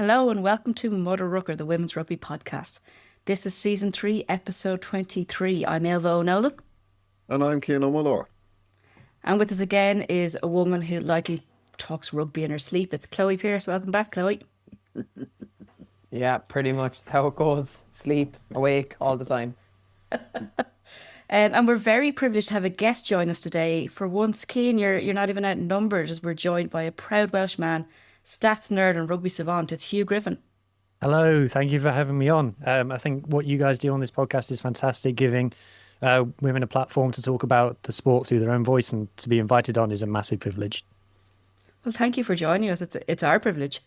Hello and welcome to MudderRucker, the Women's Rugby Podcast. This is Season 3, Episode 23. I'm Ailbhe O'Neill, And I'm Cian O'Mullor. and with us again is a woman who likely talks rugby in her sleep. It's Chloe Pearse. Welcome back, Chloe. Yeah, pretty much how it goes. Sleep, awake all the time. And we're very privileged to have a guest join us today. For once, Cian, you're not even outnumbered as we're joined by a proud Welsh man, stats nerd and rugby savant. It's Hugh Griffin. Hello, thank you for having me on. I think what you guys do on this podcast is fantastic, giving women a platform to talk about the sport through their own voice, and to be invited on is a massive privilege. Well, thank you for joining us. It's our privilege.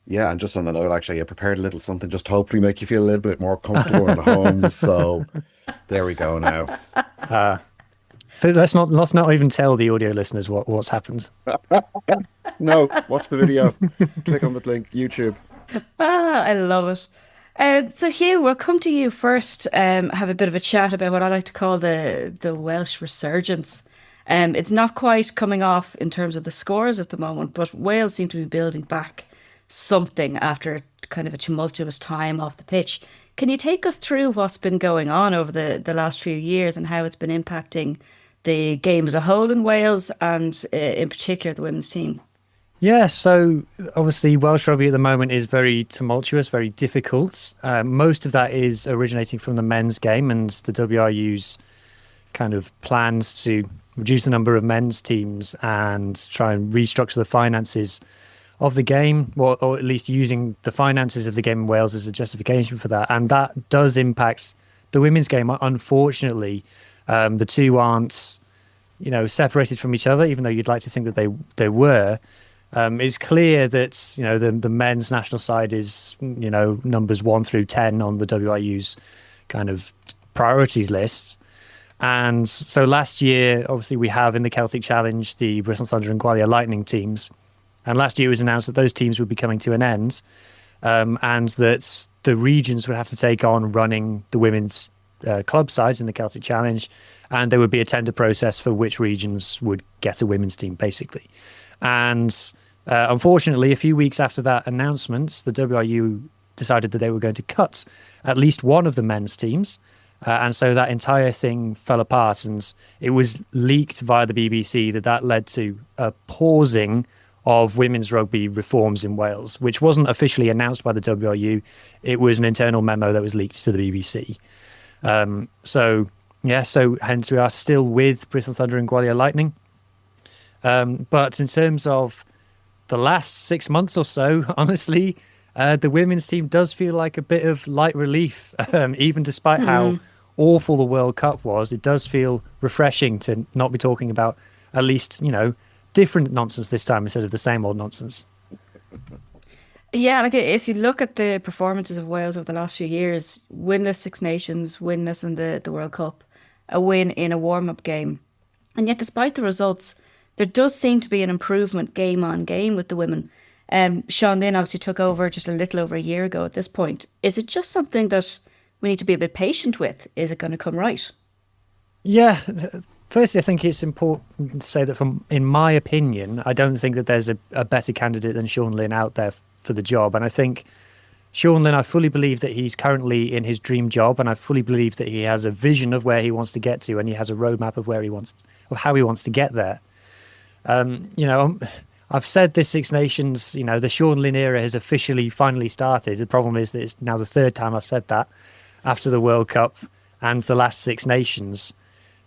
Yeah, and just on the note, actually, I prepared a little something just to hopefully make you feel a little bit more comfortable and home. So there we go now. Let's not even tell the audio listeners what's happened. No, watch the video. Click on the link, YouTube. I love it. So Hugh, we'll come to you first. Have a bit of a chat about what I like to call the Welsh resurgence. It's not quite coming off in terms of the scores at the moment, but Wales seem to be building back something after kind of a tumultuous time off the pitch. Can you take us through what's been going on over the last few years and how it's been impacting the game as a whole in Wales and in particular the women's team? Yeah, so obviously Welsh rugby at the moment is very tumultuous, very difficult. Most of that is originating from the men's game and the WRU's kind of plans to reduce the number of men's teams and try and restructure the finances of the game, or at least using the finances of the game in Wales as a justification for that. And that does impact the women's game. Unfortunately, the two aren't, separated from each other, even though you'd like to think that they were. It's clear that, the men's national side is, numbers 1 through 10 on the WRU's kind of priorities list. And so last year, obviously, we have in the Celtic Challenge the Bristol Thunder and Gwalia Lightning teams. And last year it was announced that those teams would be coming to an end, and that the regions would have to take on running the women's club sides in the Celtic Challenge, and there would be a tender process for which regions would get a women's team, basically. And unfortunately, a few weeks after that announcement, the WRU decided that they were going to cut at least one of the men's teams. And so that entire thing fell apart, and it was leaked via the BBC that led to a pausing of women's rugby reforms in Wales, which wasn't officially announced by the WRU. It was an internal memo that was leaked to the BBC. So hence we are still with Bristol Thunder and Gwalia Lightning. But in terms of the last 6 months or so, honestly, the women's team does feel like a bit of light relief, even despite how awful the World Cup was. It does feel refreshing to not be talking about at least, different nonsense this time instead of the same old nonsense. Yeah, like if you look at the performances of Wales over the last few years, winless Six Nations, winless in the World Cup, a win in a warm-up game. And yet despite the results, there does seem to be an improvement game on game with the women. Sean Lynn obviously took over just a little over a year ago at this point. Is it just something that we need to be a bit patient with? Is it going to come right? Yeah. Firstly, I think it's important to say that in my opinion, I don't think that there's a better candidate than Sean Lynn out there for the job. And I think Sean Lynn, I fully believe that he's currently in his dream job, and I fully believe that he has a vision of where he wants to get to, and he has a roadmap of how he wants to get there. I've said this Six Nations, the Sean Lynn era has finally started. The problem is that it's now the third time I've said that after the World Cup and the last Six Nations.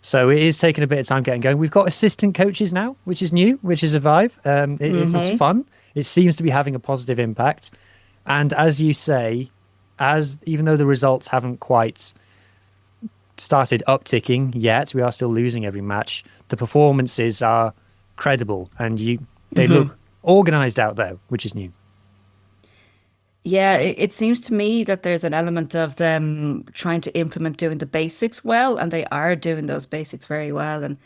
So it is taking a bit of time getting going. We've got assistant coaches now, which is new, which is a vibe. It's fun. It seems to be having a positive impact. And as you say, even though the results haven't quite started upticking yet, we are still losing every match. The performances are credible, and they look organised out there, which is new. Yeah, it seems to me that there's an element of them trying to implement doing the basics well, and they are doing those basics very well. And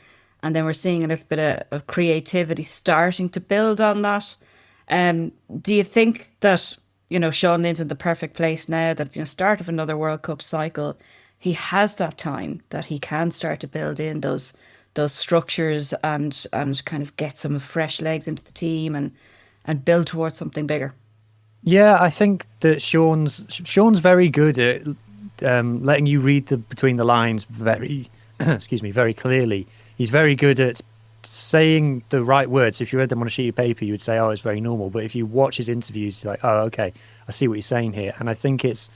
then we're seeing a little bit of creativity starting to build on that. Do you think that, Sean Lynn's in the perfect place now that, start of another World Cup cycle, he has that time that he can start to build in those structures and kind of get some fresh legs into the team and build towards something bigger? Yeah, I think that Sean's very good at letting you read between the lines very, excuse me, very clearly. He's very good at saying the right words. If you read them on a sheet of paper, you would say, "Oh, it's very normal." But if you watch his interviews, you're like, "Oh, okay, I see what he's saying here." And I think it's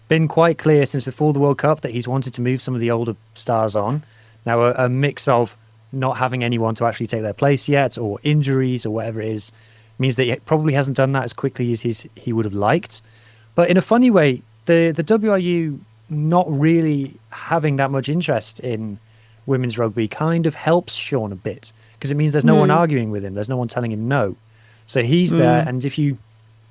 been quite clear since before the World Cup that he's wanted to move some of the older stars on. Now, a mix of not having anyone to actually take their place yet, or injuries, or whatever it is, means that he probably hasn't done that as quickly as he would have liked. But in a funny way, the WRU not really having that much interest in women's rugby kind of helps Sean a bit, because it means there's no one arguing with him. There's no one telling him no. So he's there, and if you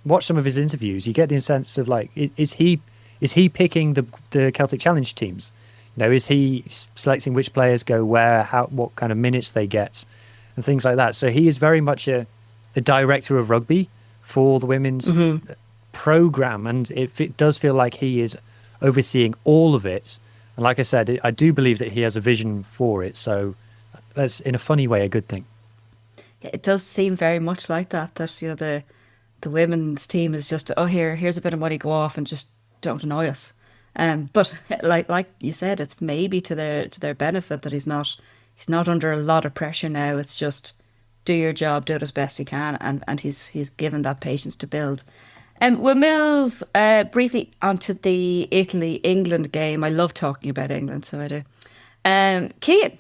watch some of his interviews, you get the sense of like, is he picking the Celtic Challenge teams? You know, is he selecting which players go where, what kind of minutes they get, and things like that. So he is very much a director of rugby for the women's program, and it does feel like he is overseeing all of it. And like I said, I do believe that he has a vision for it. So that's, in a funny way, a good thing. Yeah, it does seem very much like that. That the women's team is just, oh, here's a bit of money, go off and just don't annoy us. But like you said, it's maybe to their benefit that he's not under a lot of pressure now. It's just do your job, do it as best you can, and he's given that patience to build. We'll move briefly onto the Italy-England game. I love talking about England, so I do. Cian,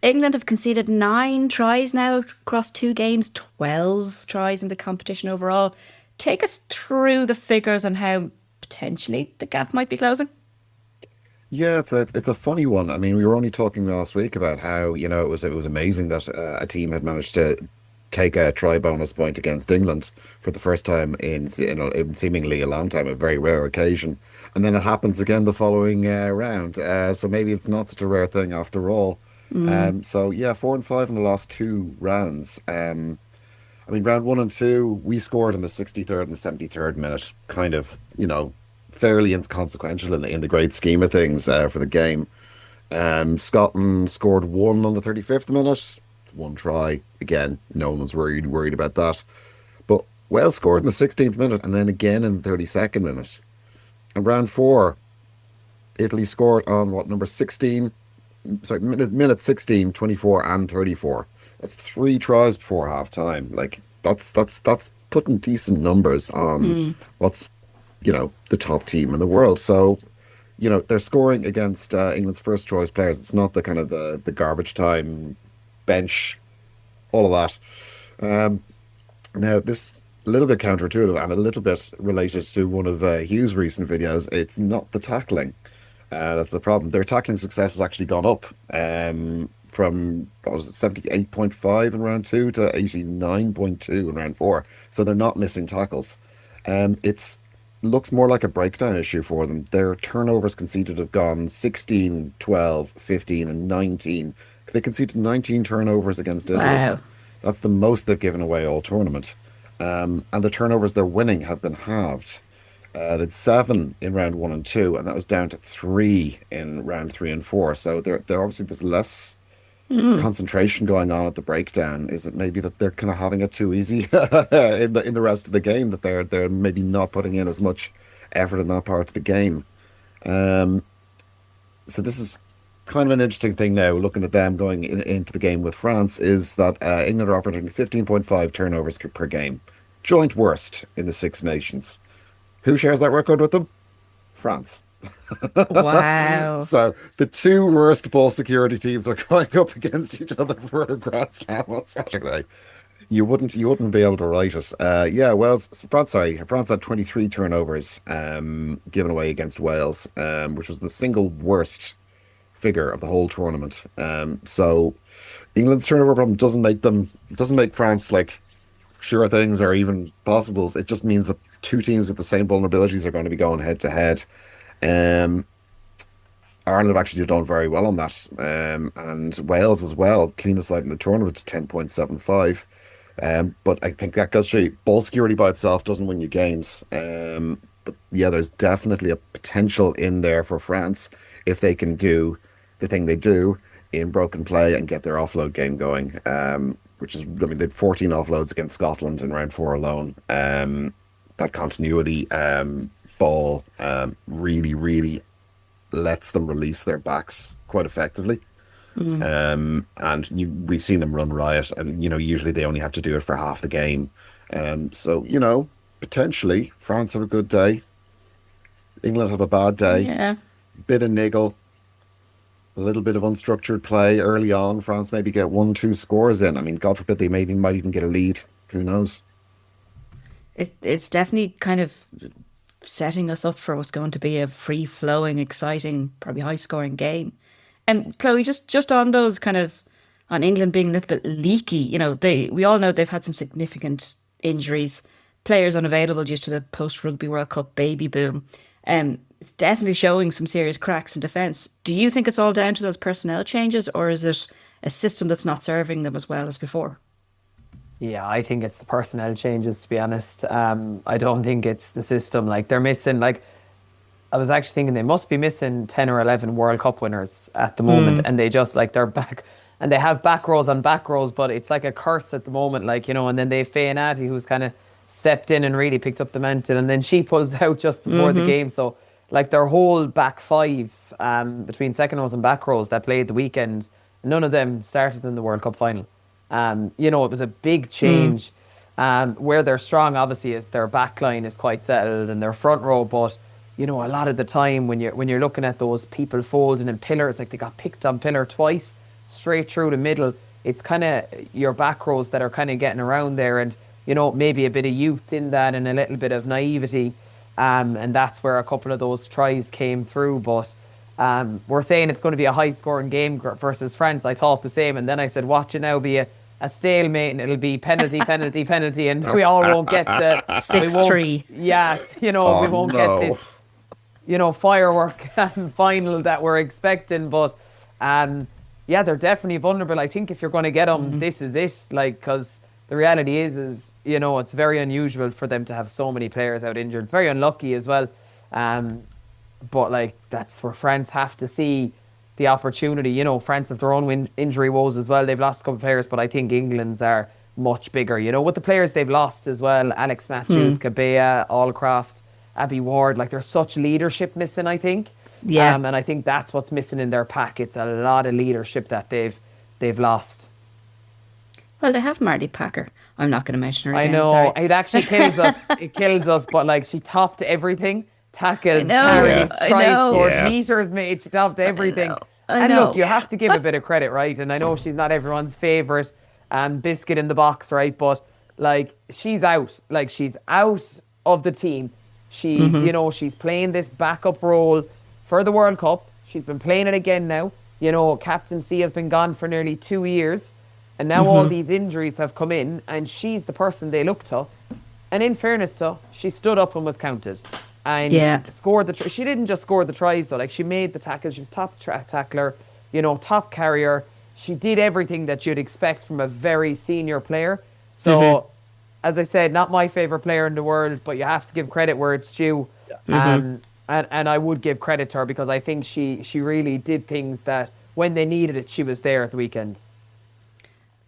England have conceded 9 tries now across 2 games, 12 tries in the competition overall. Take us through the figures and how potentially the gap might be closing. Yeah, it's a funny one. I mean, we were only talking last week about how, it was amazing that a team had managed to take a try bonus point against England for the first time in seemingly a long time, a very rare occasion. And then it happens again the following round. So maybe it's not such a rare thing after all. So yeah, 4 and 5 in the last 2 rounds. I mean, round 1 and 2, we scored in the 63rd and the 73rd minute, kind of, fairly inconsequential in the great scheme of things for the game. Scotland scored 1 on the 35th minute. 1 try. Again, no one was worried about that. But Wales scored in the 16th minute and then again in the 32nd minute. And round 4, Italy scored on number 16? Sorry, minute 16, 24 and 34. That's 3 tries before half time. Like that's putting decent numbers on what's the top team in the world. So they're scoring against England's first choice players. It's not the kind of the garbage time bench, all of that. Now this a little bit counterintuitive and a little bit related to one of Hugh's recent videos. It's not the tackling. That's the problem. Their tackling success has actually gone up from, what was it, 78.5 in round 2 to 89.2 in round 4. So they're not missing tackles. It's looks more like a breakdown issue for them. Their turnovers conceded have gone 16, 12, 15 and 19. They conceded 19 turnovers against Italy. Wow. That's the most they've given away all tournament. And the turnovers they're winning have been halved. They'd 7 in round 1 and 2, and that was down to 3 in round 3 and 4. So they're obviously there's less concentration going on at the breakdown. Is it maybe that they're kind of having it too easy in the rest of the game, that they're maybe not putting in as much effort in that part of the game? So this is kind of an interesting thing now, looking at them going into the game with France, is that England are operating 15.5 turnovers per game, joint worst in the Six Nations. Who shares that record with them? France. Wow. So the 2 worst ball security teams are going up against each other for a Grand Slam on Saturday. You wouldn't be able to write it. France had 23 turnovers given away against Wales, which was the single worst figure of the whole tournament. So England's turnover problem doesn't make France like sure things or even possibles. It just means that 2 teams with the same vulnerabilities are going to be going head to head. Ireland have actually done very well on that, and Wales as well, cleanest side in the tournament, 10.75. But I think that goes straight. Ball security by itself doesn't win you games. But yeah, there's definitely a potential in there for France if they can do the thing they do in broken play and get their offload game going. Which is, I mean, they had 14 offloads against Scotland in round 4 alone. that continuity ball really, really lets them release their backs quite effectively. And we've seen them run riot, and usually they only have to do it for half the game. So potentially France have a good day, England have a bad day. Yeah. Bit of niggle, a little bit of unstructured play early on. France maybe get 1-2 scores in. I mean, God forbid they might even get a lead. Who knows? It's definitely kind of setting us up for what's going to be a free-flowing, exciting, probably high-scoring game. And Chloe, just on those kind of on England being a little bit leaky, we all know they've had some significant injuries, players unavailable due to the post-Rugby World Cup baby boom. It's definitely showing some serious cracks in defence. Do you think it's all down to those personnel changes, or is it a system that's not serving them as well as before? Yeah, I think it's the personnel changes, to be honest. I don't think it's the system. Like, they're missing, like, I was actually thinking they must be missing 10 or 11 World Cup winners at the moment. And they just, like, they're back. And they have back rows on back rows, but it's like a curse at the moment, like, and then they have Fayanati, who's kind of stepped in and really picked up the mantle. And then she pulls out just before the game. So, like, their whole back five, between second rows and back rows that played the weekend, none of them started in the World Cup final. It was a big change. Where they're strong, obviously, is their back line is quite settled and their front row. But a lot of the time when you're looking at those people folding in pillars, like they got picked on pillar twice, straight through the middle. It's kind of your back rows that are kind of getting around there, and maybe a bit of youth in that and a little bit of naivety. And that's where a couple of those tries came through. But we're saying it's going to be a high-scoring game versus France. I thought the same, and then I said, watch it now be a stalemate, and it'll be penalty, penalty, penalty, and we all won't get the 6-3. Yes, we won't get this, firework and final that we're expecting. But they're definitely vulnerable. I think if you're going to get them, this is it. Like, because the reality is it's very unusual for them to have so many players out injured. It's very unlucky as well. But like, that's where France have to see the opportunity. France have their own injury woes as well. They've lost a couple of players, but I think England's are much bigger. With the players they've lost as well, Alex Matthews, Cabea, Allcroft, Abby Ward, like, there's such leadership missing, I think. Yeah. And I think that's what's missing in their pack. It's a lot of leadership that they've lost. Well, they have Marty Packer. I'm not going to mention her I again. know. Sorry. It actually kills us. It kills us, but like, she topped everything. Tackles, carries, tries, scored, meters made. She topped everything. I know. Look, you have to give a bit of credit, right? And I know she's not everyone's favourite biscuit in the box, right? But like, she's out. Like, she's out of the team. She's, she's playing this backup role for the World Cup. She's been playing it again now. Captaincy has been gone for nearly 2 years. And now all these injuries have come in, and she's the person they look to. And in fairness to her, she stood up and was counted. And scored the she didn't just score the tries, though. Like, she made the tackle. She was top tackler, top carrier. She did everything that you'd expect from a very senior player. So, as I said, not my favourite player in the world, but you have to give credit where it's due. And I would give credit to her, because I think she really did things that when they needed it, she was there at the weekend.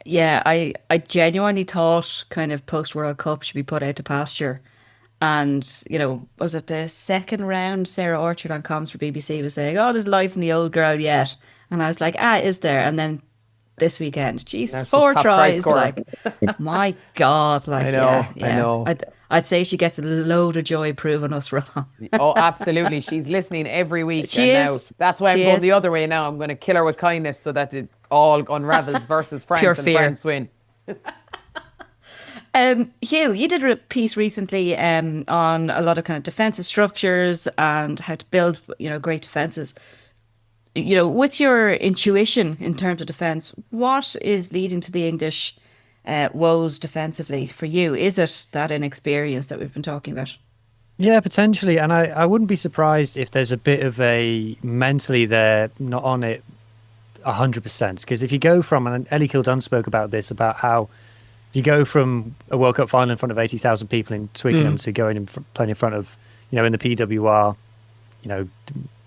Yeah, I genuinely thought kind of post-World Cup should be put out to pasture. And, was it the second round, Sarah Orchard on comms for BBC was saying, oh, there's life in the old girl yet. And I was like, is there? And then this weekend, jeez, 4 tries. Like, my God. Like, I know, yeah. I know. I'd say she gets a load of joy proving us wrong. Oh, absolutely. She's listening every week. She and is. Now, that's why I'm going the other way now. I'm going to kill her with kindness so that it all unravels versus France. Pure and fear. France win. Hugh, you did a piece recently on a lot of kind of defensive structures and how to build, great defenses. With your intuition in terms of defence, what is leading to the English woes defensively for you? Is it that inexperience that we've been talking about? Yeah, potentially. And I wouldn't be surprised if there's a bit of a mentally they're not on it 100%. Because if you go from, and Ellie Kildunn spoke about this, about how if you go from a World Cup final in front of 80,000 people in Twickenham to going and playing in front of, in the PWR,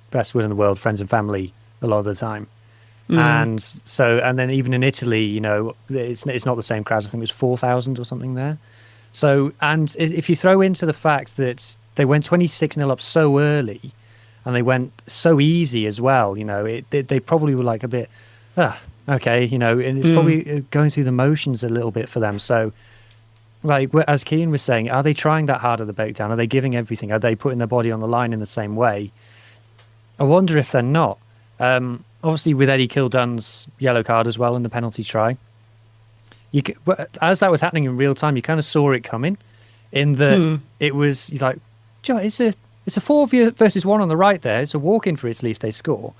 best will in the world, friends and family a lot of the time. And then even in Italy, it's not the same crowd. I think it was 4,000 or something there. So, and if you throw into the fact that they went 26-0 up so early, and they went so easy as well, they probably were like a bit, okay, and it's probably going through the motions a little bit for them. So, like as Cian was saying, are they trying that hard at the breakdown? Are they giving everything? Are they putting their body on the line in the same way? I wonder if they're not. Obviously, with Eddie Kildunn's yellow card as well in the penalty try, as that was happening in real time, you kind of saw it coming. In that it was like, it's a 4 versus 1 on the right there. It's a walk in for Italy if they score,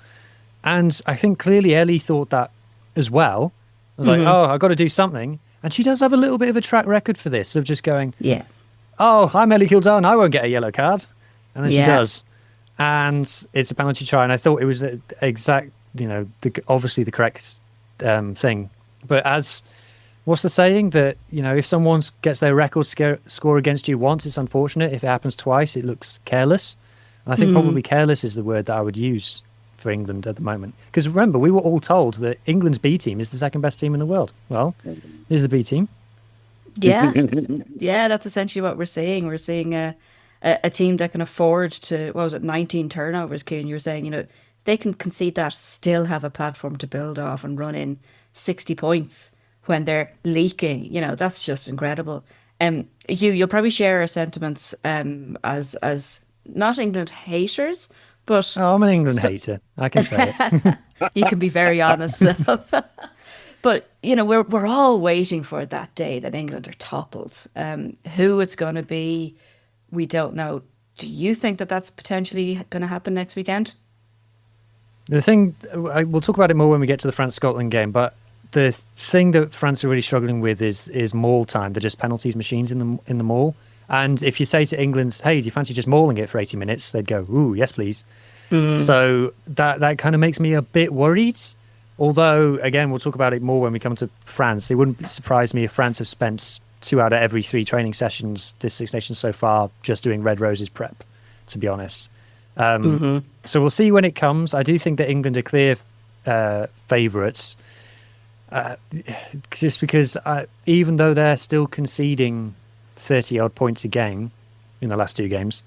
and I think clearly Ellie thought that as well. I was like, oh, I've got to do something. And she does have a little bit of a track record for this, of just going, oh, I'm Ellie Kildunn, I won't get a yellow card. And then she does. And it's a penalty try. And I thought it was exact, obviously the correct thing. But what's the saying? That, if someone gets their record score against you once, it's unfortunate. If it happens twice, it looks careless. And I think probably careless is the word that I would use for England at the moment. Because remember, we were all told that England's B team is the second best team in the world. Well, here's the B team. Yeah. Yeah, that's essentially what we're seeing. We're seeing a team that can afford to, 19 turnovers, Cian, you were saying, they can concede that, still have a platform to build off and run in 60 points when they're leaking. That's just incredible. You'll probably share our sentiments as not England haters, but I'm an England hater. I can say it. You can be very honest. But we're all waiting for that day that England are toppled. Who it's going to be, we don't know. Do you think that that's potentially going to happen next weekend? The thing, we'll talk about it more when we get to the France-Scotland game, but the thing that France are really struggling with is maul time. They're just penalties machines in the maul. And if you say to England, hey, do you fancy just mauling it for 80 minutes? They'd go, ooh, yes, please. So that kind of makes me a bit worried. Although, again, we'll talk about it more when we come to France. It wouldn't surprise me if France have spent 2 out of every 3 training sessions this Six Nations so far just doing Red Roses prep, to be honest. So we'll see when it comes. I do think that England are clear favourites. Just because even though they're still conceding 30-odd points a game in the last 2 games,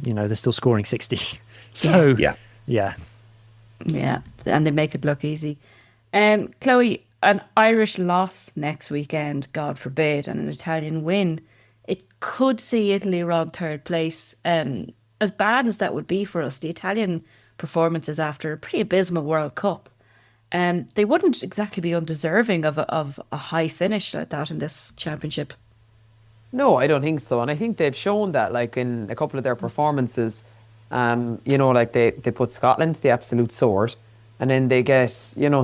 they're still scoring 60. So, yeah. And they make it look easy. Chloe, an Irish loss next weekend, God forbid, and an Italian win, it could see Italy around 3rd place. As bad as that would be for us, the Italian performances after a pretty abysmal World Cup, they wouldn't exactly be undeserving of a high finish like that in this championship. No, I don't think so. And I think they've shown that, like, in a couple of their performances, like they put Scotland to the absolute sword, and then they get,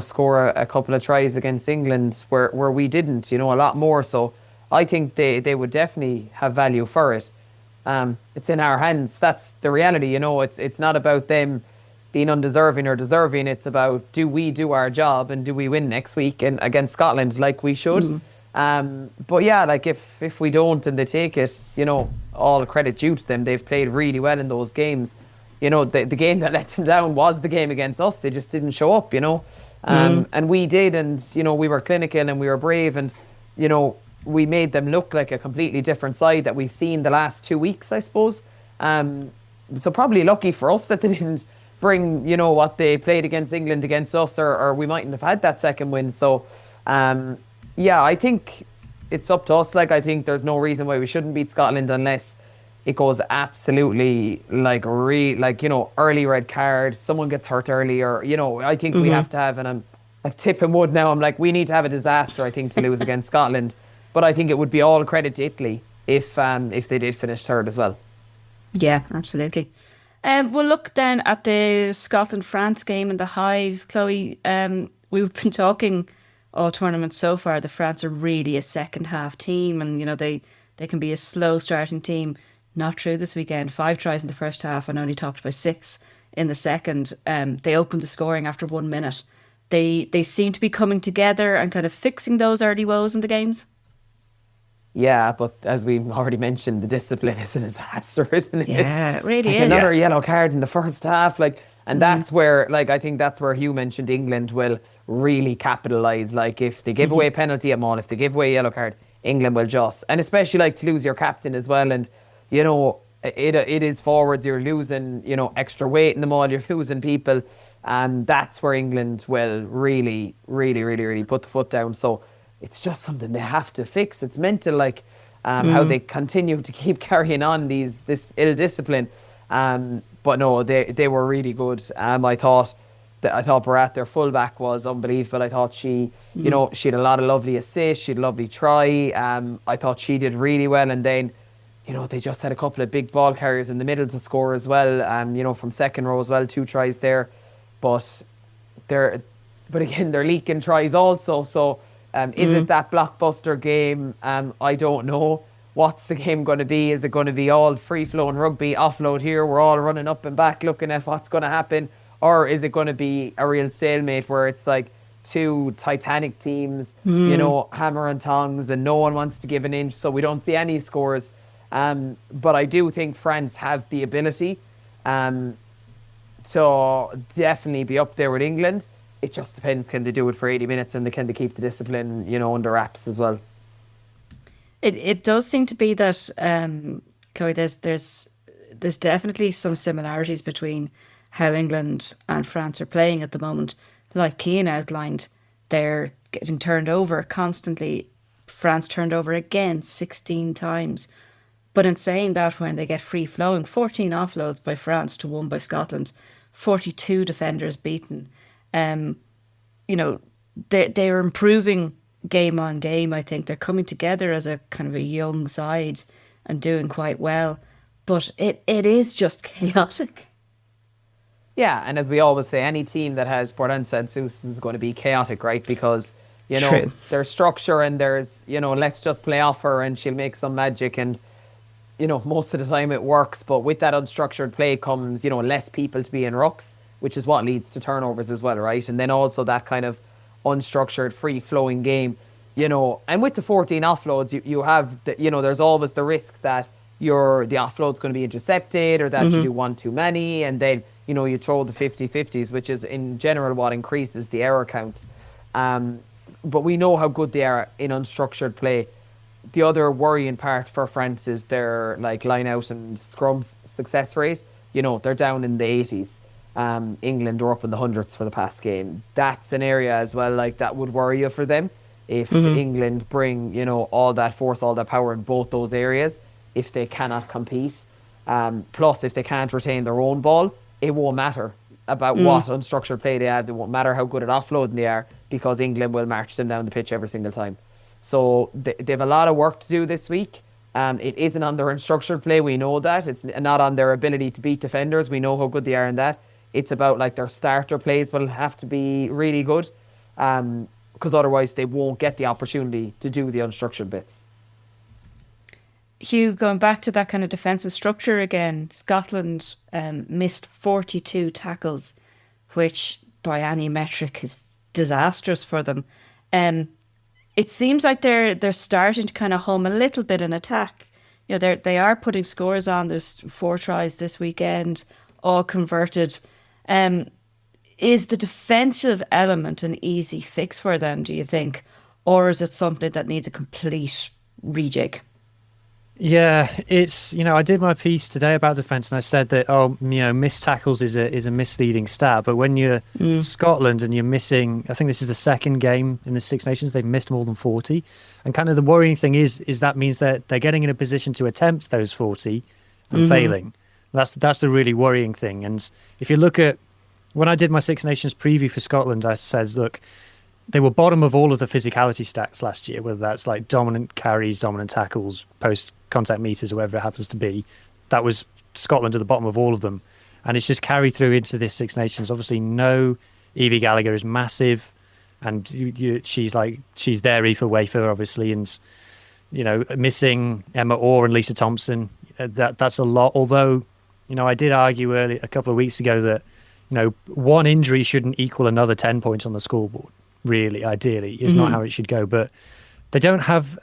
score a couple of tries against England where we didn't, a lot more. So I think they would definitely have value for it. It's in our hands. That's the reality, it's not about them being undeserving or deserving. It's about, do we do our job and do we win next week against Scotland like we should? But yeah, like if we don't and they take it, all credit due to them. They've played really well in those games. The game that let them down was the game against us. They just didn't show up, and we did, and we were clinical and we were brave, and we made them look like a completely different side that we've seen the last 2 weeks, I suppose. So probably lucky for us that they didn't bring what they played against England against us, or we mightn't have had that second win. So yeah, I think it's up to us. Like, I think there's no reason why we shouldn't beat Scotland unless it goes absolutely early red card, someone gets hurt early, or I think we have to have, and I'm tipping wood now, I'm like, we need to have a disaster, I think, to lose against Scotland. But I think it would be all credit to Italy if they did finish 3rd as well. Yeah, absolutely. We'll look then at the Scotland-France game in the Hive. Chloe, we've been talking all tournaments so far that France are really a second half team, and they can be a slow starting team. Not true this weekend. 5 tries in the first half and only topped by 6 in the second. They opened the scoring after 1 minute. They seem to be coming together and kind of fixing those early woes in the games. Yeah, but as we've already mentioned, the discipline is a disaster, isn't it? Yeah, it really is. Another yellow card in the first half, and that's where, I think that's where Hugh mentioned England will really capitalise. Like, if they give away a penalty at Maul, if they give away a yellow card, England will just, and especially like to lose your captain as well. And, you know, it is forwards, you're losing, you know, extra weight in them all, you're losing people. And that's where England will really, really, really, really put the foot down. So it's just something they have to fix. It's mental, like how they continue to keep carrying on this ill discipline. But no, they were really good. I thought Barat, their fullback, was unbelievable. I thought she, you know, she had a lot of lovely assists. She had a lovely try. I thought she did really well. And then, you know, they just had a couple of big ball carriers in the middle to score as well. You know, from second row as well, 2 tries there. But again, they're leaking tries also. So is it that blockbuster game? I don't know. What's the game going to be? Is it going to be all free-flowing rugby, offload here, we're all running up and back looking at what's going to happen? Or is it going to be a real stalemate where it's like 2 Titanic teams, you know, hammer and tongs, and no one wants to give an inch, so we don't see any scores? But I do think France have the ability to definitely be up there with England. It just depends, can they do it for 80 minutes and can they keep the discipline, you know, under wraps as well? It does seem to be that, Chloe, there's definitely some similarities between how England and France are playing at the moment. Like Cian outlined, they're getting turned over constantly. France turned over again 16 times. But in saying that, when they get free flowing, 14 offloads by France to 1 by Scotland, 42 defenders beaten. You know, they're improving game on game. I think they're coming together as a kind of a young side and doing quite well. But it is just chaotic. Yeah, and as we always say, any team that has Bordeaux and Seuss is going to be chaotic, right? Because, you know, True. There's structure and there's, you know, let's just play off her and she'll make some magic, and, you know, most of the time it works. But with that unstructured play comes, you know, less people to be in rucks, which is what leads to turnovers as well, right? And then also that kind of unstructured, free-flowing game, you know. And with the 14 offloads, you have, you know, there's always the risk that the offload's going to be intercepted, or that you do one too many, and then, you know, you throw the 50-50s, which is in general what increases the error count. But we know how good they are in unstructured play. The other worrying part for France is their like line out and scrum success rate. You know, they're down in the 80s. England are up in the hundreds for the past game. That's an area as well, like, that would worry you for them. If England bring, you know, all that force, all that power in both those areas, if they cannot compete, plus if they can't retain their own ball, it won't matter about what unstructured play they have. It won't matter how good at offloading they are, because England will march them down the pitch every single time. So they have a lot of work to do this week. It isn't on their unstructured play, we know that. It's not on their ability to beat defenders. We know how good they are in that. It's about, like, their starter plays will have to be really good, because otherwise they won't get the opportunity to do the unstructured bits. Hugh, going back to that kind of defensive structure again, Scotland missed 42 tackles, which by any metric is disastrous for them. It seems like they're starting to kind of hum a little bit in attack. You know, they are putting scores on. There's 4 tries this weekend, all converted. Is the defensive element an easy fix for them, do you think? Or is it something that needs a complete rejig? Yeah, it's, you know, I did my piece today about defence, and I said that, missed tackles is a misleading stat. But when you're Scotland and you're missing, I think this is the second game in the Six Nations, they've missed more than 40. And kind of the worrying thing is that means that they're getting in a position to attempt those 40 and failing. That's the really worrying thing. And if you look at, when I did my Six Nations preview for Scotland, I said, look, they were bottom of all of the physicality stats last year, whether that's like dominant carries, dominant tackles, post-contact meters, or whatever it happens to be. That was Scotland at the bottom of all of them. And it's just carried through into this Six Nations. Obviously, no Ailbhe Gallagher is massive. And she's there, Wafer, obviously. And, you know, missing Emma Orr and Lisa Thompson, that's a lot. Although, you know, I did argue a couple of weeks ago that, you know, one injury shouldn't equal another 10 points on the scoreboard. Really, ideally, is not how it should go. But they don't have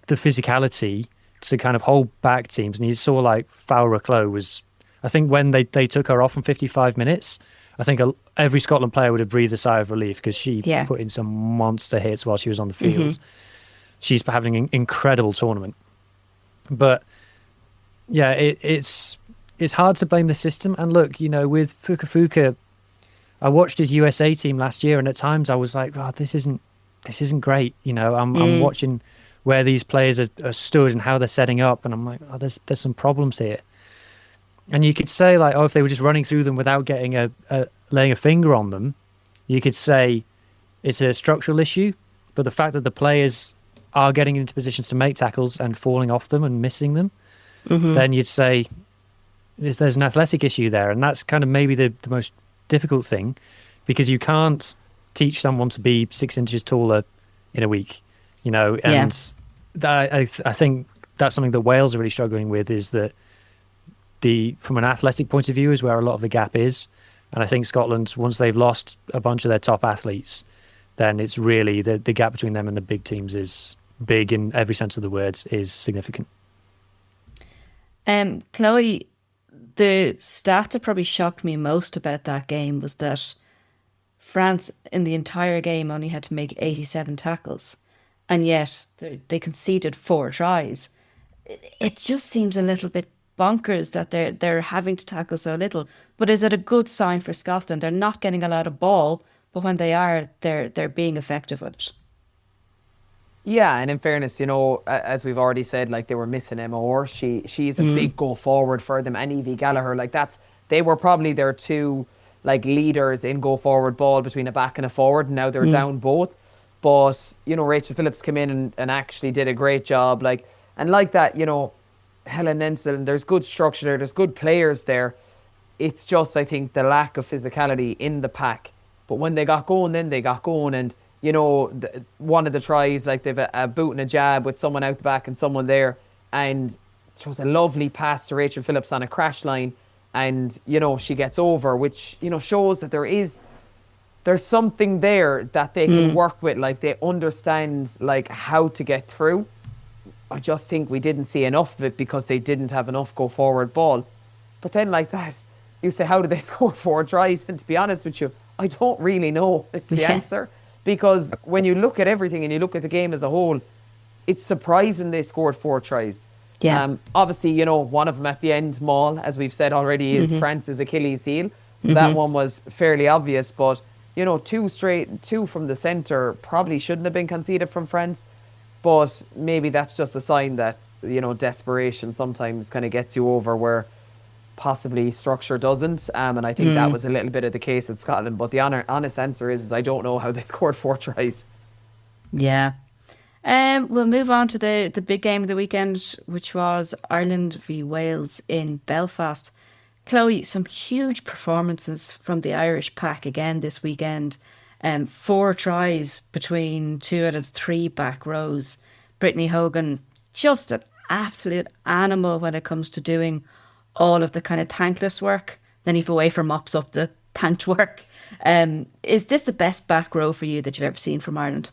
the physicality to kind of hold back teams. And you saw, like, Fowler Clough was, I think when they took her off in 55 minutes, I think every Scotland player would have breathed a sigh of relief, because she put in some monster hits while she was on the field. she's having an incredible tournament. But yeah, it's hard to blame the system. And look, with Fuka, I watched his USA team last year, and at times I was like, "Oh, this isn't great." I'm watching where these players are stood and how they're setting up, and I'm like, "Oh, there's some problems here." And you could say like, "Oh, if they were just running through them without getting laying a finger on them," you could say it's a structural issue. But the fact that the players are getting into positions to make tackles and falling off them and missing them, then you'd say there's an athletic issue there. And that's kind of maybe the most difficult thing, because you can't teach someone to be 6 inches taller in a week, and I think that's something that Wales are really struggling with, is that from an athletic point of view is where a lot of the gap is. And I think Scotland, once they've lost a bunch of their top athletes, then it's really the gap between them and the big teams is big in every sense of the words, is significant. Chloe, the stat that probably shocked me most about that game was that France in the entire game only had to make 87 tackles, and yet they conceded 4 tries. It just seems a little bit bonkers that they're having to tackle so little. But is it a good sign for Scotland? They're not getting a lot of ball, but when they are, they're being effective with it. Yeah, and in fairness, as we've already said, like, they were missing Emma Orr. She's a big go forward for them, and Ailbhe Gallagher. Like, they were probably their 2 like leaders in go forward ball between a back and a forward. And now they're down both. But Rachel Phillips came in and actually did a great job. Like that, Helen Nensel, there's good structure there. There's good players there. It's just, I think, the lack of physicality in the pack. But when they got going, then they got going. And one of the tries, like, they've a boot and a jab with someone out the back and someone there, and it was a lovely pass to Rachel Phillips on a crash line, and she gets over, which shows that there's something there that they can work with. Like, they understand like how to get through. I just think we didn't see enough of it because they didn't have enough go forward ball. But then, like that, you say, how did they score 4 tries? And to be honest with you, I don't really know. It's the answer. Because when you look at everything and you look at the game as a whole, it's surprising they scored 4 tries. Yeah. Obviously, one of them at the end, Maul, as we've said already, is France's Achilles heel. So that one was fairly obvious. But, 2 from the centre probably shouldn't have been conceded from France. But maybe that's just a sign that, desperation sometimes kind of gets you over where possibly structure doesn't. And I think that was a little bit of the case at Scotland. But the honest answer is I don't know how they scored 4 tries. Yeah. We'll move on to the big game of the weekend, which was Ireland v Wales in Belfast. Chloe, some huge performances from the Irish pack again this weekend. 4 tries between 2 out of 3 back rows. Brittany Hogan, just an absolute animal when it comes to doing all of the kind of thankless work. Then Aoife Wafer mops up the thanked work. Is this the best back row for you that you've ever seen from Ireland?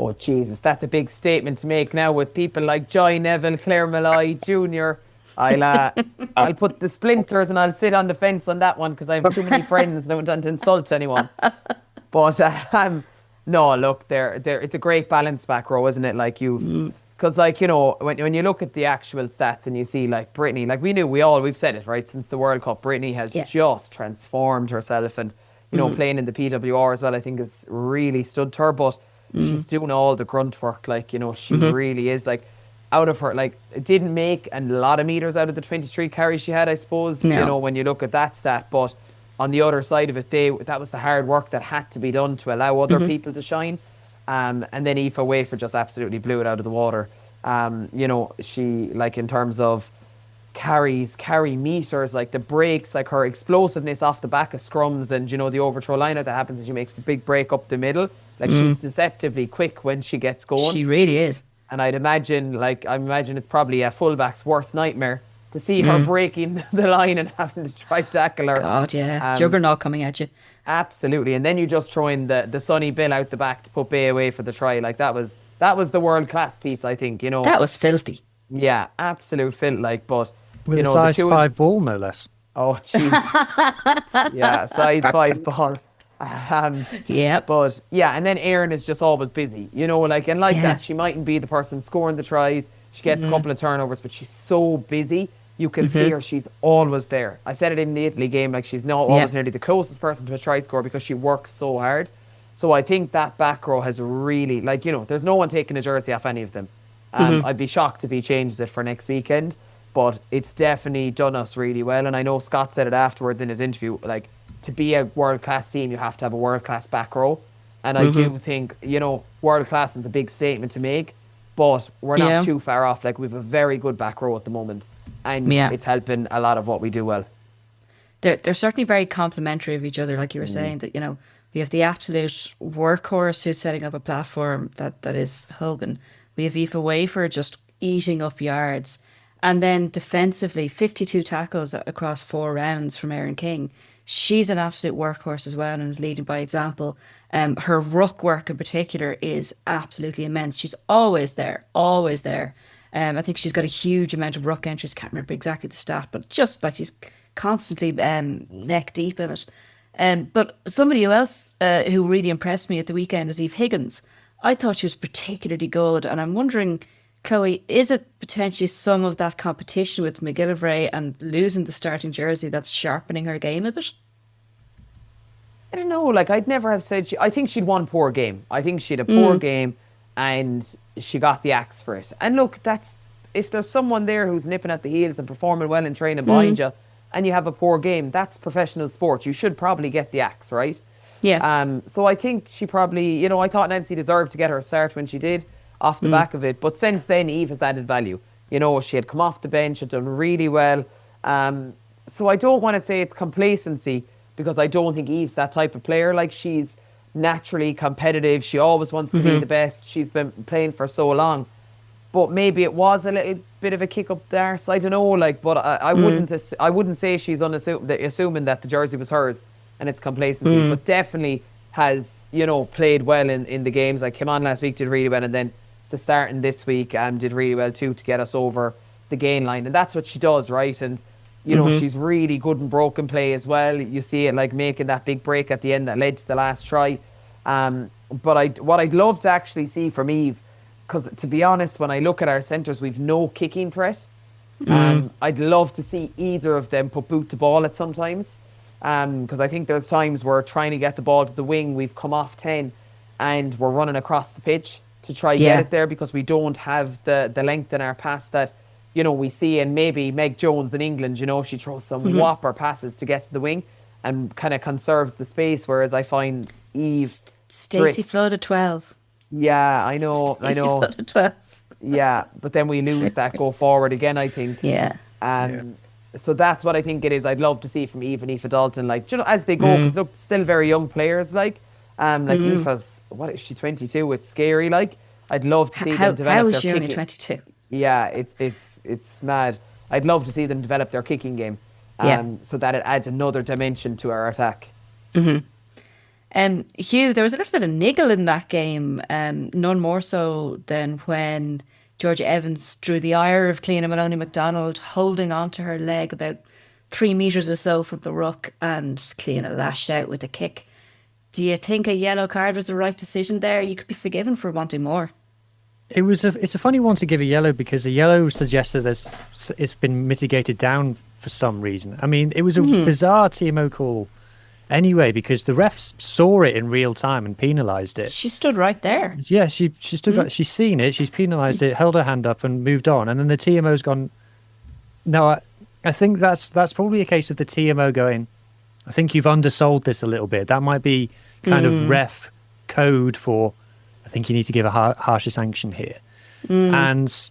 Oh, Jesus, that's a big statement to make now with people like Joy Neville, Claire Malloy Jr. I'll put the splinters and I'll sit on the fence on that one because I have too many friends and I don't want to insult anyone. But no, look, it's a great balanced back row, isn't it? Like, because when you look at the actual stats and you see like Brittany, like we've said it, right, since the World Cup, Brittany has just transformed herself, and playing in the PWR as well, I think has really stood to her. But she's doing all the grunt work, like, she really is, like, out of her, like, didn't make a lot of meters out of the 23 carries she had, I suppose, when you look at that stat. But on the other side of it, that was the hard work that had to be done to allow other people to shine. And then Aoife Wafer just absolutely blew it out of the water. She, like, in terms of carry meters, like the breaks, like her explosiveness off the back of scrums, and the overthrow line that happens as she makes the big break up the middle. Like, she's deceptively quick when she gets going. She really is. And I imagine it's probably a fullback's worst nightmare to see her breaking the line and having to try to tackle her. God, yeah. Juggernaut coming at you. Absolutely. And then you just throw in the Sonny Bill out the back to put Bay away for the try. Like, that was the world class piece, I think, That was filthy. Yeah, absolute filth, like, but with a size 5 ball, no less. Oh, jeez. Yeah, size 5 ball. Yeah. But yeah, and then Erin is just always busy, you know, like, and like that, she mightn't be the person scoring the tries. She gets a couple of turnovers, but she's so busy. You can see her; she's always there. I said it in the Italy game, like she's now always nearly the closest person to a try score because she works so hard. So I think that back row has really, like, you know, there's no one taking a jersey off any of them. I'd be shocked if he changes it for next weekend, but it's definitely done us really well. And I know Scott said it afterwards in his interview, like, to be a world-class team, you have to have a world-class back row. And I do think, you know, world-class is a big statement to make, but we're not too far off. Like, we have a very good back row at the moment, and it's helping a lot of what we do well. They're certainly very complimentary of each other, like you were saying, that, you know, we have the absolute workhorse who's setting up a platform that is Hogan. We have Wafer just eating up yards. And then defensively, 52 tackles across 4 rounds from Erin King. She's an absolute workhorse as well and is leading by example. Her ruck work in particular is absolutely immense. She's always there, always there. I think she's got a huge amount of ruck entries. Can't remember exactly the stat, but just like she's constantly neck deep in it. But somebody else who really impressed me at the weekend was Eve Higgins. I thought she was particularly good, and I'm wondering, Chloe, is it potentially some of that competition with McGillivray and losing the starting jersey that's sharpening her game a bit? I don't know, like, I'd never have said I think she'd won poor game. I think she'd a poor game and she got the axe for it. And look, that's, if there's someone there who's nipping at the heels and performing well in training behind you and you have a poor game, that's professional sport. You should probably get the axe, right? Yeah. So I think she probably, you know, I thought Nancy deserved to get her start when she did off the back of it. But since then, Eve has added value. You know, she had come off the bench, had done really well. So I don't want to say it's complacency, because I don't think Eve's that type of player. Like, she's naturally competitive. She always wants to be the best. She's been playing for so long. But maybe it was a little bit of a kick up the arse. I don't know, like, but I wouldn't say she's assuming that the jersey was hers and it's complacency, but definitely has, you know, played well in the games. Like, came on last week, did really well, and then the starting this week did really well too to get us over the gain line. And that's what she does, right? And, you know, she's really good in broken play as well. You see it, like, making that big break at the end that led to the last try. But what I'd love to actually see from Eve, because to be honest, when I look at our centres, we've no kicking threat. I'd love to see either of them put boot to ball at sometimes. Because I think there's times we're trying to get the ball to the wing, we've come off 10 and we're running across the pitch to try get it there, because we don't have the length in our pass that, you know, we see. And maybe Meg Jones in England, you know, she throws some whopper passes to get to the wing and kind of conserves the space, whereas I find Eve Stacey floated 12. Yeah, I know. Floated 12. Yeah, but then we lose that go forward again, I think. Yeah. So that's what I think it is. I'd love to see from Eve and Aoife Dalton, like, you know, as they go, because they're still very young players, like Aoife's, what is she, 22? It's scary, like. I'd love to see them develop their kicking. How is she only 22? Yeah, it's mad. I'd love to see them develop their kicking game, so that it adds another dimension to our attack. Hugh, there was a little bit of niggle in that game, none more so than when Georgia Evans drew the ire of Cliodhna Maloney McDonald, holding onto her leg about 3 metres or so from the ruck, and Cliodhna lashed out with a kick. Do you think a yellow card was the right decision there? You could be forgiven for wanting more. It's a funny one to give a yellow, because a yellow suggests that it's been mitigated down for some reason. I mean, it was a bizarre TMO call anyway, because the refs saw it in real time and penalised it. She stood right there. Yeah, she stood right. She's seen it, she's penalised it, held her hand up and moved on. And then the TMO's gone, no, I think that's probably a case of the TMO going, I think you've undersold this a little bit. That might be kind of ref code for, I think you need to give a harsher sanction here. And,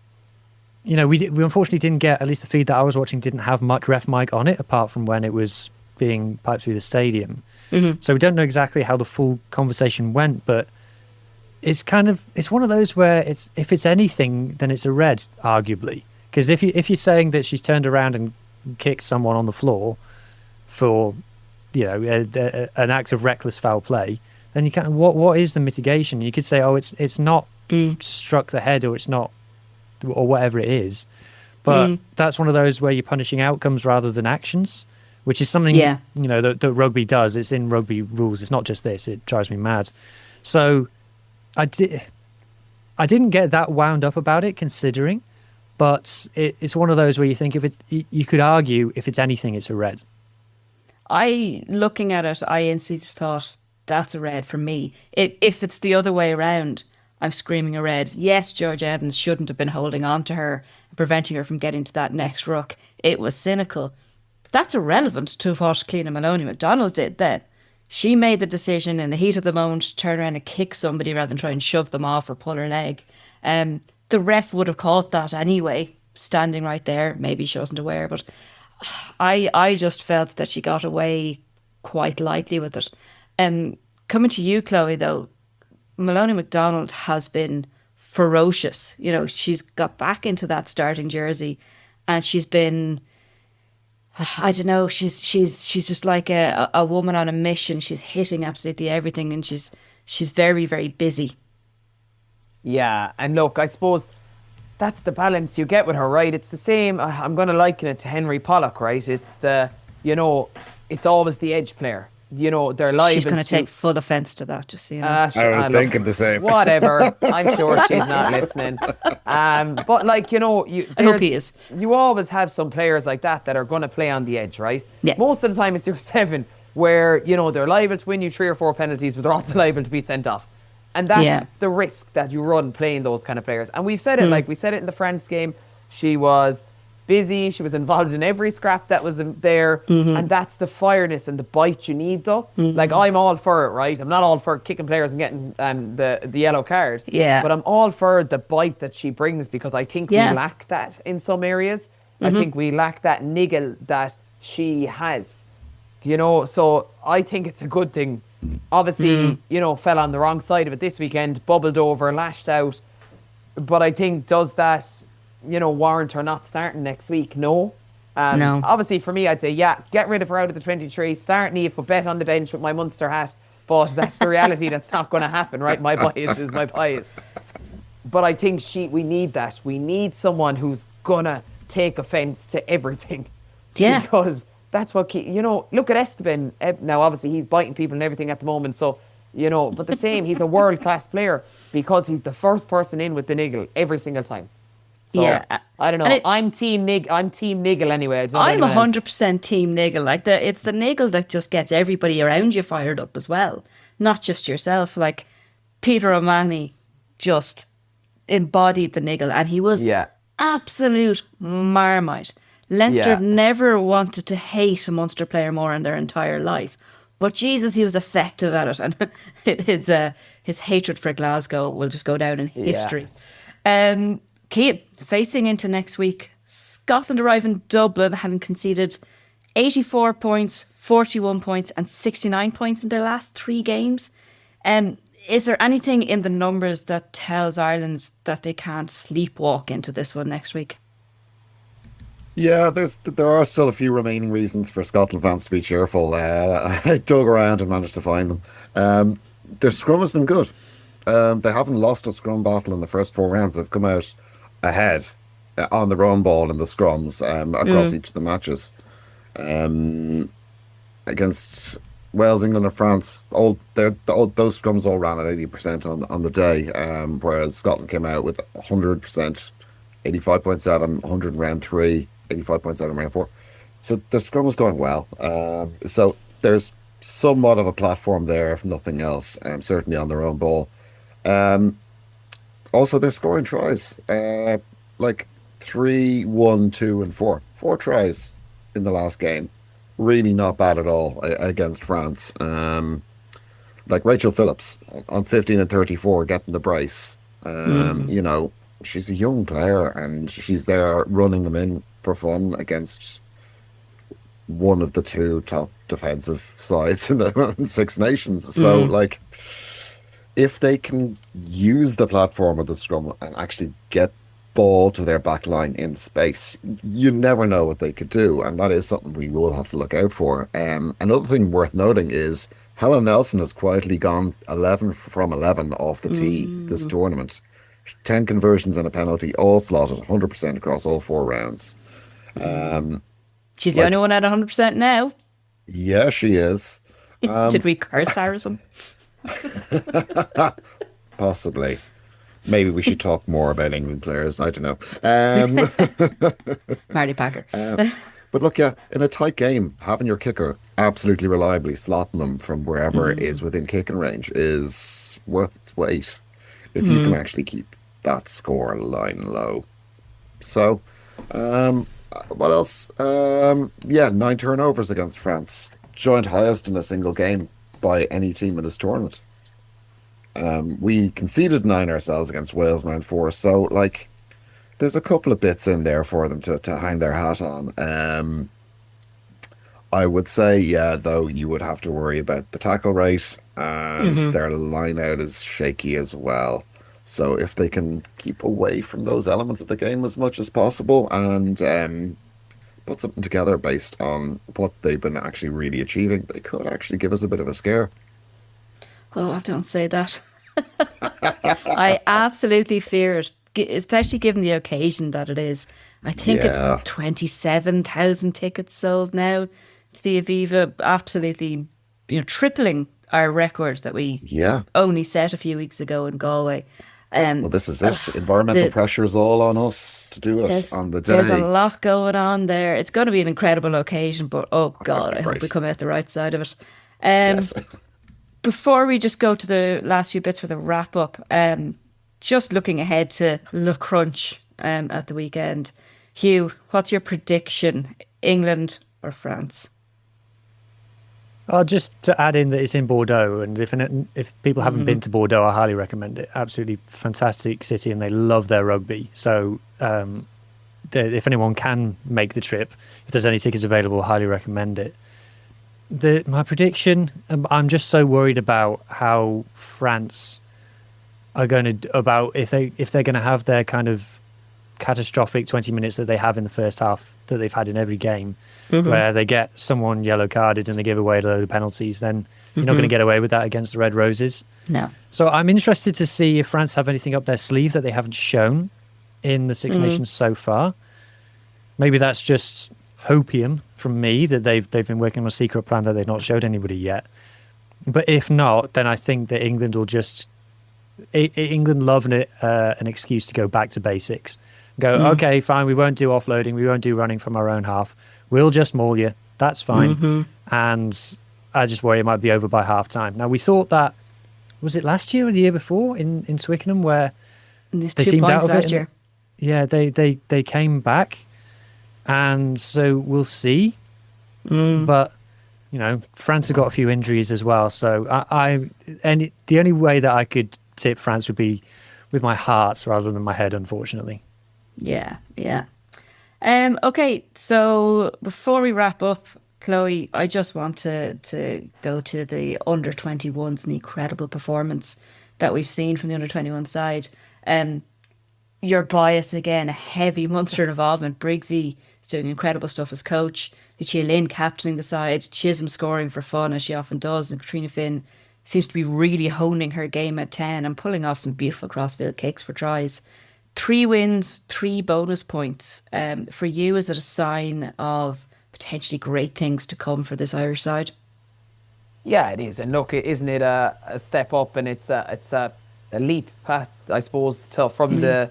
you know, we unfortunately didn't get, at least the feed that I was watching didn't have much ref mic on it, apart from when it was being piped through the stadium. So we don't know exactly how the full conversation went, but it's one of those where if it's anything, then it's a red, arguably. Because if you're saying that she's turned around and kicked someone on the floor for, you know, an act of reckless foul play, then you can't. What is the mitigation? You could say, oh, it's not struck the head, or it's not, or whatever it is. But that's one of those where you're punishing outcomes rather than actions. which is something Yeah. that rugby does. It's in rugby rules. It's not just this. It drives me mad. So I didn't get that wound up about it, considering, but it's one of those where you think you could argue if it's anything, it's a red. Looking at it, I instantly just thought that's a red for me. If it's the other way around, I'm screaming a red. Yes, George Evans shouldn't have been holding on to her, preventing her from getting to that next ruck. It was cynical. That's irrelevant to what Cliodhna Maloney McDonald did then. She made the decision in the heat of the moment to turn around and kick somebody rather than try and shove them off or pull her leg. The ref would have caught that anyway, standing right there. Maybe she wasn't aware, but I just felt that she got away quite lightly with it. Coming to you, Chloe, though, Maloney McDonald has been ferocious. She's got back into that starting jersey, and she's been, I don't know, she's just like a woman on a mission. She's hitting absolutely everything, and she's very, very busy. Yeah, and look, I suppose that's the balance you get with her, right? It's the same. I'm going to liken it to Henry Pollock, right? It's it's always the edge player. They're liable. She's going to take full offence to that, just so you know. I was thinking the same. Whatever. I'm sure she's not listening. But I hope he is. You always have some players like that are going to play on the edge, right? Yeah. Most of the time it's your 7 where, they're liable to win you 3 or 4 penalties, but they're also liable to be sent off. And that's the risk that you run playing those kind of players. And we've said it, we said it in the France game. She was busy. She was involved in every scrap that was there. And that's the fireness and the bite you need, though. I'm all for it, right? I'm not all for kicking players and getting the yellow card. Yeah. But I'm all for the bite that she brings, because I think we lack that in some areas. I think we lack that niggle that she has. So I think it's a good thing. Obviously, fell on the wrong side of it this weekend, bubbled over, lashed out. But I think, does that, warrant her not starting next week? No. No. Obviously, for me, I'd say, get rid of her out of the 23, start Niamh, but bet on the bench with my Munster hat. But that's the reality. That's not going to happen, right? My bias is my bias. But I think we need that. We need someone who's going to take offence to everything. Yeah. Because that's what, look at Esteban. Now, obviously, he's biting people and everything at the moment. So, but the same, he's a world-class player because he's the first person in with the niggle every single time. So, yeah. I don't know. I'm team niggle anyway. I'm 100% team niggle. It's the niggle that just gets everybody around you fired up as well, not just yourself. Like Peter O'Mahony just embodied the niggle, and he was absolute marmite. Leinster have never wanted to hate a Munster player more in their entire life. But Jesus, he was effective at it. And his hatred for Glasgow will just go down in history. Cian, facing into next week, Scotland arrive in Dublin, having conceded 84 points, 41 points and 69 points in their last 3 games. Is there anything in the numbers that tells Ireland that they can't sleepwalk into this one next week? Yeah, there are still a few remaining reasons for Scotland fans to be cheerful. I dug around and managed to find them. Their scrum has been good. They haven't lost a scrum battle in the first 4 rounds. They've come out ahead on their own ball in the scrums across each of the matches. Against Wales, England and France, those scrums all ran at 80% on the day, whereas Scotland came out with 100%, 85.7, 100 in round 3, 85.7 round 4. So the scrum was going well. So there's somewhat of a platform there, if nothing else, certainly on their own ball. Also, they're scoring tries, like 3, 1, 2, and 4. 4 tries in the last game. Really not bad at all against France. Like Rachel Phillips on 15 and 34 getting the brace. She's a young player and she's there running them in for fun against one of the 2 top defensive sides in the Six Nations. So, if they can use the platform of the scrum and actually get ball to their back line in space, you never know what they could do, and that is something we will have to look out for. Another thing worth noting is Helen Nelson has quietly gone 11 from 11 off the tee this tournament. 10 conversions and a penalty, all slotted 100% across all 4 rounds. She's the only one at 100% now. Yeah, she is. Did we curse Harrison? Possibly. Maybe we should talk more about England players. I don't know. Marty Packer. But look, yeah, in a tight game, having your kicker absolutely reliably slotting them from wherever is within kicking range is worth its weight if you can actually keep that score line low. So, what else? Yeah, 9 turnovers against France, joint highest in a single game by any team in this tournament. We conceded 9 ourselves against Wales in round 4, so like there's a couple of bits in there for them to hang their hat on. I would say, yeah, though, you would have to worry about the tackle rate, and their line out is shaky as well. So if they can keep away from those elements of the game as much as possible and put something together based on what they've been actually really achieving, they could actually give us a bit of a scare. Oh, don't say that. I absolutely fear it, especially given the occasion that it is. I think it's 27,000 tickets sold now to the Aviva, absolutely, tripling our record that we only set a few weeks ago in Galway. Well, this is it. Environmental pressure is all on us to do it on the day. There's a lot going on there. It's going to be an incredible occasion, but God, I hope we come out the right side of it. Yes. Before we just go to the last few bits for the wrap up, just looking ahead to Le Crunch at the weekend. Hugh, what's your prediction? England or France? Just to add in that it's in Bordeaux, and if people haven't been to Bordeaux, I highly recommend it. Absolutely fantastic city, and they love their rugby. So if anyone can make the trip, if there's any tickets available, I highly recommend it. My prediction, I'm just so worried about how France are going to, if they're going to have their kind of catastrophic 20 minutes that they have in the first half that they've had in every game, where they get someone yellow carded and they give away a load of penalties, then you're not going to get away with that against the Red Roses. No. So I'm interested to see if France have anything up their sleeve that they haven't shown in the Six Nations so far. Maybe that's just hopium from me that they've been working on a secret plan that they've not showed anybody yet. But if not, then I think that England will England love an excuse to go back to basics. Go, okay, fine, we won't do offloading, we won't do running from our own half. We'll just maul you. That's fine. And I just worry it might be over by half time. Now, we thought that, was it last year or the year before in Twickenham where they seemed out of it? Last year. Yeah, they came back. And so we'll see. But, France have got a few injuries as well. So the only way that I could tip France would be with my heart rather than my head, unfortunately. Yeah. Okay, so before we wrap up, Chloe, I just want to go to the under-21s and the incredible performance that we've seen from the under-21 side. Your bias again, a heavy Munster involvement. Briggsy is doing incredible stuff as coach. Sean Lynn captaining the side. Chisholm scoring for fun as she often does. And Katrina Finn seems to be really honing her game at 10 and pulling off some beautiful crossfield kicks for tries. 3 wins, 3 bonus points. For you, is it a sign of potentially great things to come for this Irish side? Yeah, it is. And look, isn't it a step up? And it's a leap path, I suppose, from the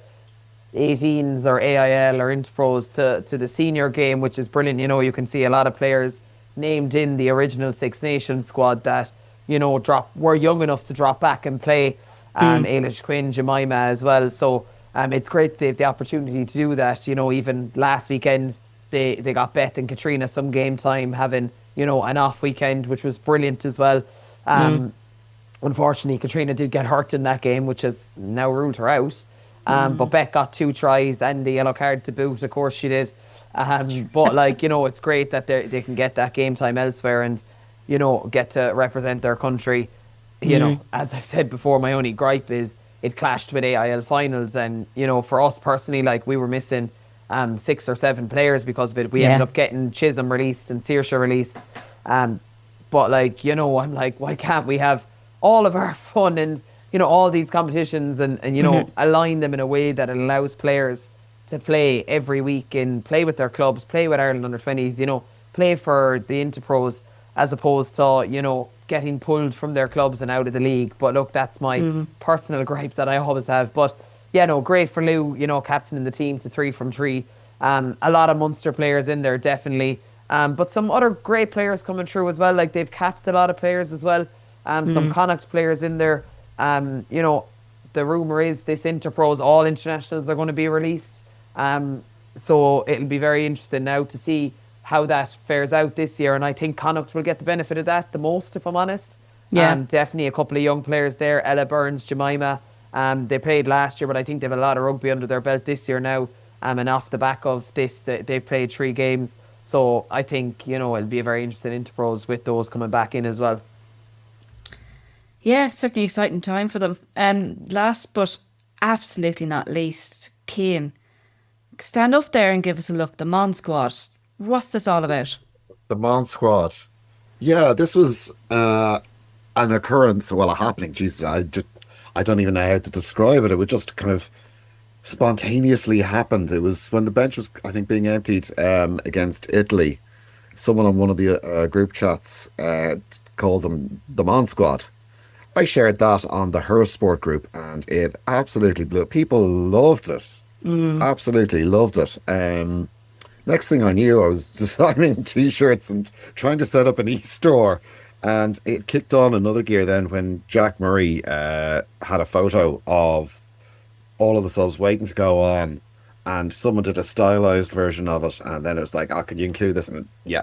18s or AIL or Interpros to the senior game, which is brilliant. You can see a lot of players named in the original Six Nations squad that, were young enough to drop back and play. Ailbhe, Quinn, Jemima as well. So it's great they have the opportunity to do that. Even last weekend, they got Beth and Katrina some game time, having, an off weekend, which was brilliant as well. Unfortunately, Katrina did get hurt in that game, which has now ruled her out. But Beth got 2 tries and the yellow card to boot. Of course she did. But it's great that they can get that game time elsewhere and, get to represent their country. As I've said before, my only gripe is it clashed with AIL finals. And, for us personally, we were missing 6 or 7 players because of it. We ended up getting Chisholm released and Saoirse released. But I'm like, why can't we have all of our fun and, all these competitions and align them in a way that allows players to play every week and play with their clubs, play with Ireland under 20s, you know, play for the Interpros as opposed to, you know, getting pulled from their clubs and out of the league. But look, that's my personal gripe that I always have. But yeah, no, great for Lou, you know, captaining the team to 3 from 3. A lot of Munster players in there, definitely. But some other great players coming through as well. Like they've capped a lot of players as well. Some Connacht players in there. You know, the rumour is this Interpros, all internationals are going to be released. So it'll be very interesting now to see how that fares out this year. And I think Connacht will get the benefit of that the most, if I'm honest. Yeah. Definitely a couple of young players there. Ella Burns, Jemima. They played last year, but I think they have a lot of rugby under their belt this year now. And off the back of this, they've played 3 games. So I think, you know, it'll be a very interesting Interpros with those coming back in as well. Yeah, certainly exciting time for them. Last but absolutely not least, Cian, stand up there and give us a look. The Mon Squad. What's this all about? The Mon Squad. Yeah, this was an occurrence, well, a happening. Jesus, I don't even know how to describe it. It would just kind of spontaneously happened. It was when the bench was, I think, being emptied against Italy. Someone on one of the group chats called them the Mon Squad. I shared that on the Her Sport group, and it absolutely blew. People loved it. Absolutely loved it. Next thing I knew, I was designing T-shirts and trying to set up an e-store, and it kicked on another gear then when Jack Murray had a photo of all of the subs waiting to go on, and someone did a stylized version of it, and then it was like, oh, can you include this? And yeah,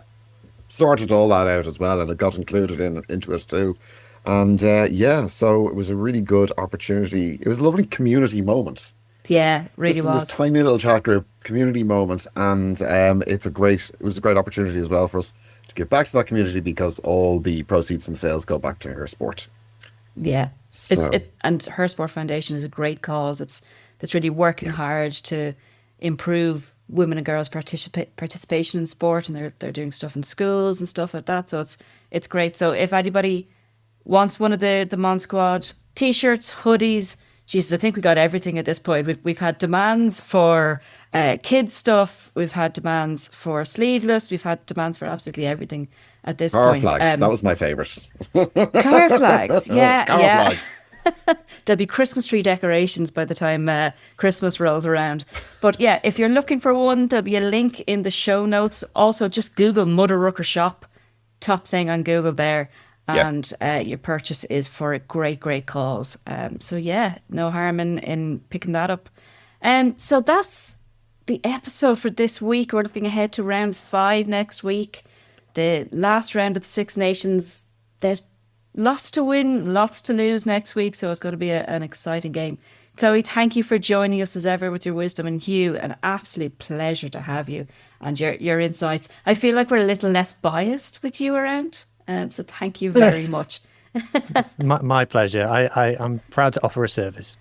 sorted all that out as well, and it got included into it too. And yeah, so it was a really good opportunity. It was a lovely community moment. Yeah, really Just in was. this tiny little chat group community moment, and it was a great opportunity as well for us to give back to that community because all the proceeds from sales go back to Her Sport. Yeah, So and Her Sport Foundation is a great cause. It's really working hard to improve women and girls' participation in sport, and they're doing stuff in schools and stuff like that. So it's great. So if anybody wants one of the Mon Squad T-shirts, hoodies, Jesus, I think we got everything at this point. We've had demands for kids stuff. We've had demands for sleeveless. We've had demands for absolutely everything at this car point. flags, that was my favorite. Car flags, yeah, Car yeah. flags. There'll be Christmas tree decorations by the time Christmas rolls around. But yeah, if you're looking for one, there'll be a link in the show notes. Also, just Google MudderRucker shop, top thing on Google there. And your purchase is for a great cause. So yeah, no harm in picking that up. So that's the episode for this week. We're looking ahead to round 5 next week. The last round of the Six Nations. There's lots to win, lots to lose next week. So it's going to be an exciting game. Chloe, thank you for joining us as ever with your wisdom. And Hugh, an absolute pleasure to have you and your insights. I feel like we're a little less biased with you around. So thank you very much. My pleasure. I'm proud to offer a service.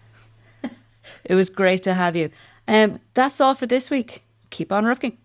It was great to have you. That's all for this week. Keep on rocking.